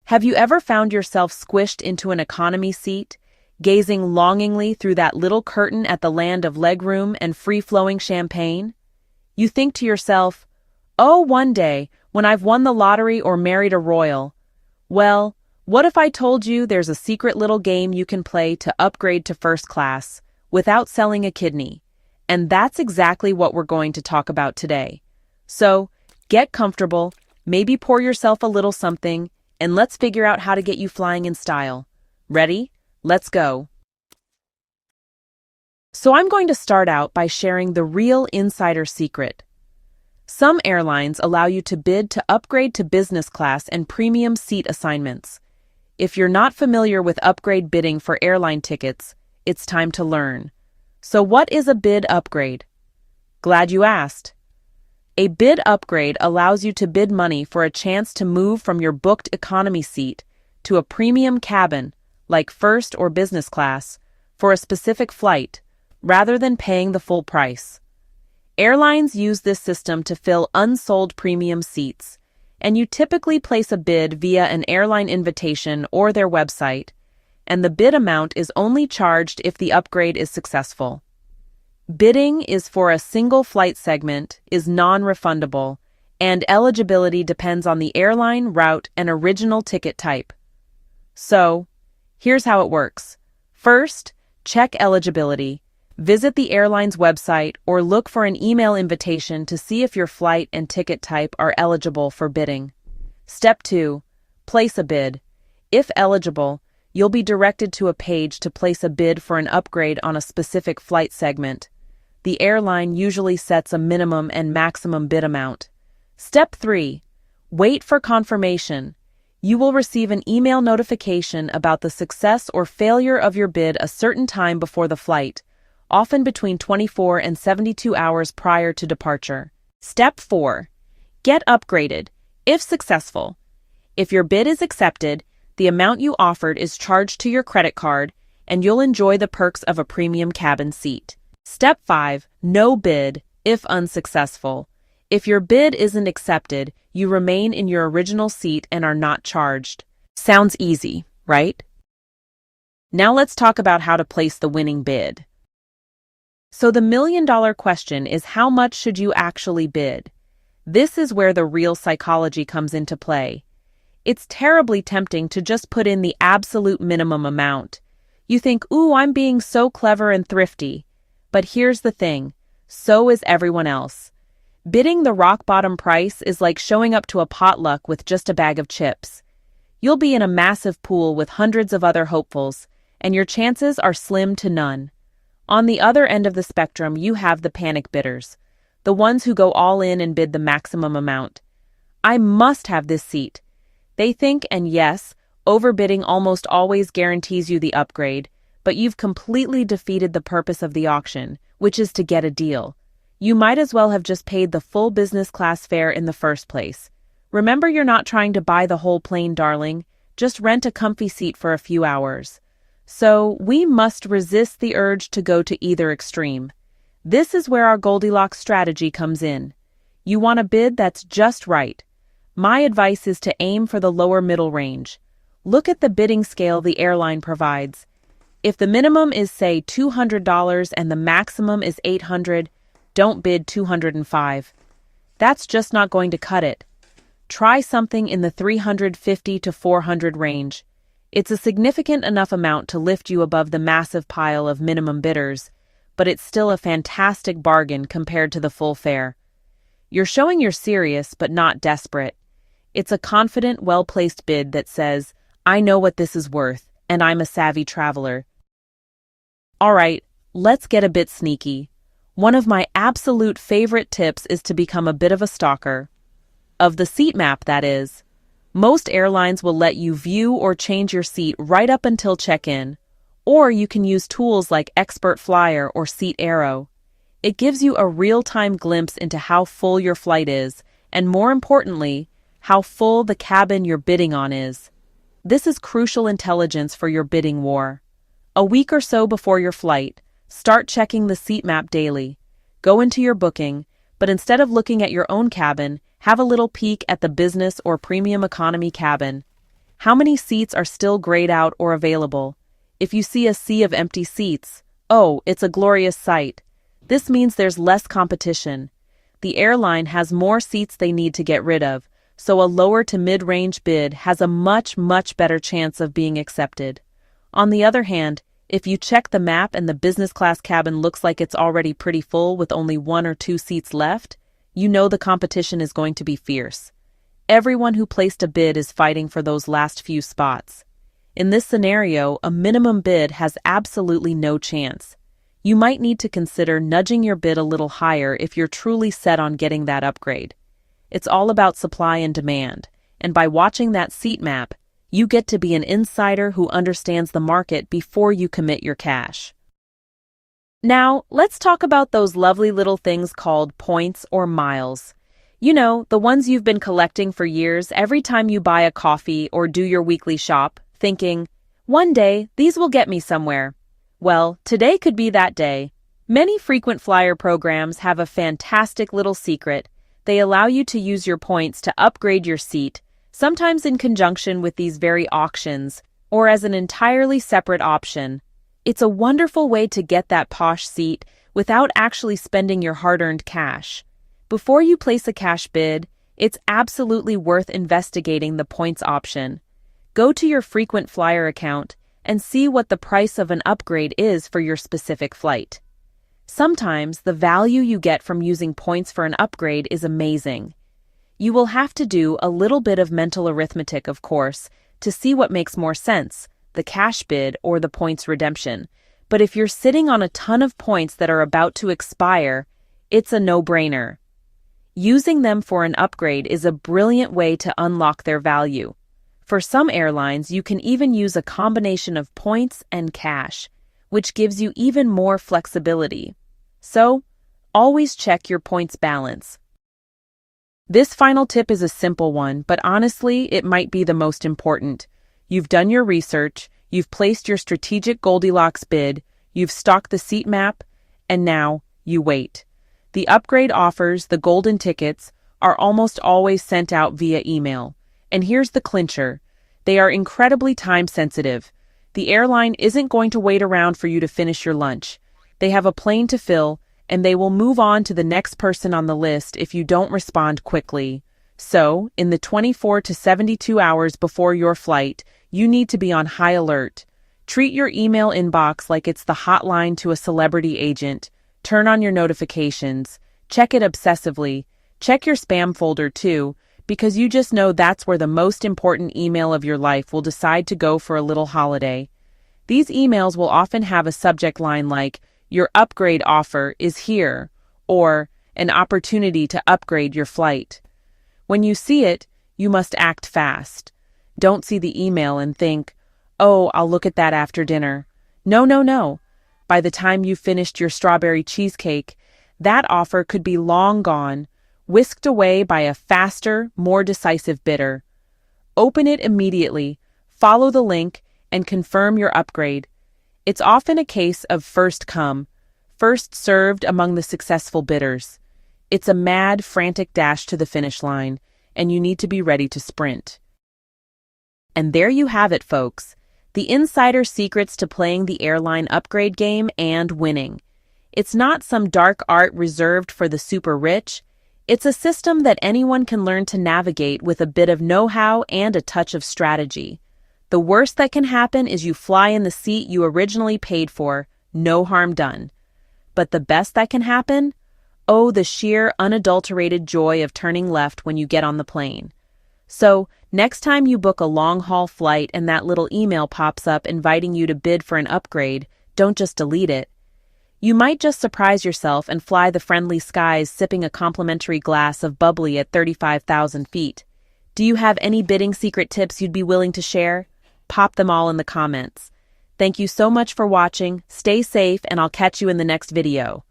Have you ever found yourself squished into an economy seat, gazing longingly through that little curtain at the land of legroom and free-flowing champagne? You think to yourself, oh, one day, when I've won the lottery or married a royal. Well, what if I told you there's a secret little game you can play to upgrade to first class without selling a kidney? And that's exactly what we're going to talk about today. So, get comfortable, maybe pour yourself a little something, and let's figure out how to get you flying in style. Ready? Let's go. So I'm going to start out by sharing the real insider secret. Some airlines allow you to bid to upgrade to business class and premium seat assignments. If you're not familiar with upgrade bidding for airline tickets, it's time to learn. So what is a bid upgrade? Glad you asked. A bid upgrade allows you to bid money for a chance to move from your booked economy seat to a premium cabin, like first or business class, for a specific flight, rather than paying the full price. Airlines use this system to fill unsold premium seats, and you typically place a bid via an airline invitation or their website, and the bid amount is only charged if the upgrade is successful. Bidding is for a single flight segment, is non-refundable, and eligibility depends on the airline, route, and original ticket type. So, here's how it works. First, check eligibility. Visit the airline's website or look for an email invitation to see if your flight and ticket type are eligible for bidding. Step 2. Place a bid. If eligible, you'll be directed to a page to place a bid for an upgrade on a specific flight segment. The airline usually sets a minimum and maximum bid amount. Step 3. Wait for confirmation. You will receive an email notification about the success or failure of your bid a certain time before the flight, often between 24 and 72 hours prior to departure. Step 4. Get upgraded, if successful. If your bid is accepted, the amount you offered is charged to your credit card, and you'll enjoy the perks of a premium cabin seat. Step 5. No bid, if unsuccessful. If your bid isn't accepted, you remain in your original seat and are not charged. Sounds easy, right? Now let's talk about how to place the winning bid. So the million-dollar question is, how much should you actually bid? This is where the real psychology comes into play. It's terribly tempting to just put in the absolute minimum amount. You think, ooh, I'm being so clever and thrifty. But here's the thing, so is everyone else. Bidding the rock-bottom price is like showing up to a potluck with just a bag of chips. You'll be in a massive pool with hundreds of other hopefuls, and your chances are slim to none. On the other end of the spectrum, you have the panic bidders, the ones who go all in and bid the maximum amount. I must have this seat. They think, and yes, overbidding almost always guarantees you the upgrade, but you've completely defeated the purpose of the auction, which is to get a deal. You might as well have just paid the full business class fare in the first place. Remember, you're not trying to buy the whole plane, darling. Just rent a comfy seat for a few hours. So, we must resist the urge to go to either extreme. This is where our Goldilocks strategy comes in. You want a bid that's just right. My advice is to aim for the lower middle range. Look at the bidding scale the airline provides. If the minimum is, say, $200 and the maximum is $800, don't bid $205. That's just not going to cut it. Try something in the $350 to $400 range. It's a significant enough amount to lift you above the massive pile of minimum bidders, but it's still a fantastic bargain compared to the full fare. You're showing you're serious but not desperate. It's a confident, well-placed bid that says, I know what this is worth, and I'm a savvy traveler. All right, let's get a bit sneaky. One of my absolute favorite tips is to become a bit of a stalker. Of the seat map, that is. Most airlines will let you view or change your seat right up until check-in, or you can use tools like Expert Flyer or Seat Arrow. It gives you a real-time glimpse into how full your flight is, and more importantly, how full the cabin you're bidding on is. This is crucial intelligence for your bidding war. A week or so before your flight, start checking the seat map daily. Go into your booking, but instead of looking at your own cabin, have a little peek at the business or premium economy cabin. How many seats are still grayed out or available? If you see a sea of empty seats, oh, it's a glorious sight. This means there's less competition. The airline has more seats they need to get rid of, so a lower to mid-range bid has a much better chance of being accepted. On the other hand, if you check the map and the business class cabin looks like it's already pretty full with only 1 or 2 seats left, you know the competition is going to be fierce. Everyone who placed a bid is fighting for those last few spots. In this scenario, a minimum bid has absolutely no chance. You might need to consider nudging your bid a little higher if you're truly set on getting that upgrade. It's all about supply and demand, and by watching that seat map, you get to be an insider who understands the market before you commit your cash. Now, let's talk about those lovely little things called points or miles. You know, the ones you've been collecting for years every time you buy a coffee or do your weekly shop, thinking, one day, these will get me somewhere. Well, today could be that day. Many frequent flyer programs have a fantastic little secret. They allow you to use your points to upgrade your seat, sometimes in conjunction with these very auctions, or as an entirely separate option. It's a wonderful way to get that posh seat without actually spending your hard-earned cash. Before you place a cash bid, it's absolutely worth investigating the points option. Go to your frequent flyer account and see what the price of an upgrade is for your specific flight. Sometimes the value you get from using points for an upgrade is amazing. You will have to do a little bit of mental arithmetic, of course, to see what makes more sense, the cash bid or the points redemption. But if you're sitting on a ton of points that are about to expire, it's a no-brainer. Using them for an upgrade is a brilliant way to unlock their value. For some airlines, you can even use a combination of points and cash, which gives you even more flexibility. So, always check your points balance. This final tip is a simple one, but honestly, it might be the most important. You've done your research, you've placed your strategic Goldilocks bid, you've stocked the seat map, and now you wait. The upgrade offers, the golden tickets, are almost always sent out via email. And here's the clincher. They are incredibly time-sensitive. The airline isn't going to wait around for you to finish your lunch. They have a plane to fill, and they will move on to the next person on the list if you don't respond quickly. So, in the 24 to 72 hours before your flight, you need to be on high alert. Treat your email inbox like it's the hotline to a celebrity agent. Turn on your notifications. Check it obsessively. Check your spam folder too, because you just know that's where the most important email of your life will decide to go for a little holiday. These emails will often have a subject line like, "Your upgrade offer is here," or "An opportunity to upgrade your flight." When you see it, you must act fast. Don't see the email and think, "Oh, I'll look at that after dinner." No. By the time you've finished your strawberry cheesecake, that offer could be long gone, whisked away by a faster, more decisive bidder. Open it immediately, follow the link, and confirm your upgrade. It's often a case of first come, first served among the successful bidders. It's a mad, frantic dash to the finish line, and you need to be ready to sprint. And there you have it, folks. The insider secrets to playing the airline upgrade game and winning. It's not some dark art reserved for the super rich. It's a system that anyone can learn to navigate with a bit of know-how and a touch of strategy. The worst that can happen is you fly in the seat you originally paid for, no harm done. But the best that can happen? Oh, the sheer, unadulterated joy of turning left when you get on the plane. So, next time you book a long-haul flight and that little email pops up inviting you to bid for an upgrade, don't just delete it. You might just surprise yourself and fly the friendly skies sipping a complimentary glass of bubbly at 35,000 feet. Do you have any bidding secret tips you'd be willing to share? Pop them all in the comments. Thank you so much for watching, stay safe, and I'll catch you in the next video.